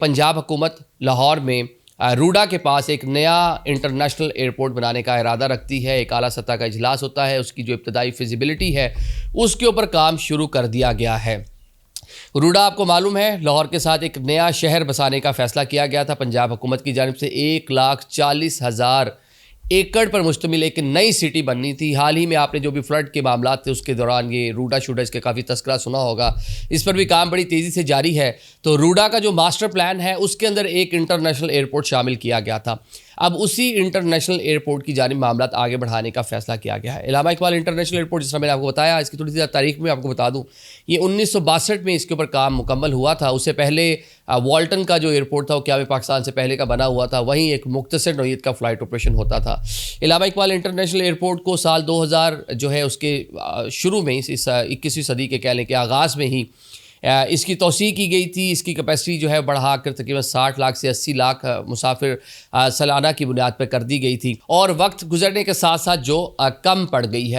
पंजाब हुकूमत लाहौर में रूडा के पास एक नया इंटरनेशनल एयरपोर्ट बनाने का इरादा रखती है। एक आला सतह का इजलास होता है, उसकी जो इब्तदाई फिजिबिलिटी है उसके ऊपर काम शुरू कर दिया गया है। रूडा आपको मालूम है लाहौर के साथ एक नया शहर बसाने का फ़ैसला किया गया था पंजाब हुकूमत की जानिब से। 1,40,000 एकड़ पर मुश्तमिल एक नई सिटी बननी थी। हाल ही में आपने जो भी फ्लड के मामला थे उसके दौरान ये रूडा शूडा इसके काफ़ी तस्करा सुना होगा, इस पर भी काम बड़ी तेज़ी से जारी है। तो रूडा का जो मास्टर प्लान है उसके अंदर एक इंटरनेशनल एयरपोर्ट शामिल किया गया था। अब उसी इंटरनेशनल एयरपोर्ट की जानिब मामला आगे बढ़ाने का फैसला किया गया है। इलामा इकबाल इंटरनेशनल एयरपोर्ट, जिस तरह मैंने आपको बताया, इसकी थोड़ी सी तारीख में आपको बता दूं, ये 1962 में इसके ऊपर काम मुकम्मल हुआ था। उससे पहले वाल्टन का जो एयरपोर्ट था वो क्या पाकिस्तान से पहले का बना हुआ था, वहीं एक मुख्तसर नौइयत का फ़्लाइट ऑपरेशन होता था। इलामा इकबाल इंटरनेशनल एयरपोर्ट को साल 2000 जो है उसके शुरू में इस 21वीं सदी के कह लें कि आगाज़ में ही इसकी तौसीक़ की गई थी। इसकी कैपेसिटी जो है बढ़ा कर तकरीबन 60 लाख से 80 लाख मुसाफिर सालाना की बुनियाद पर कर दी गई थी और वक्त गुजरने के साथ साथ जो कम पड़ गई है।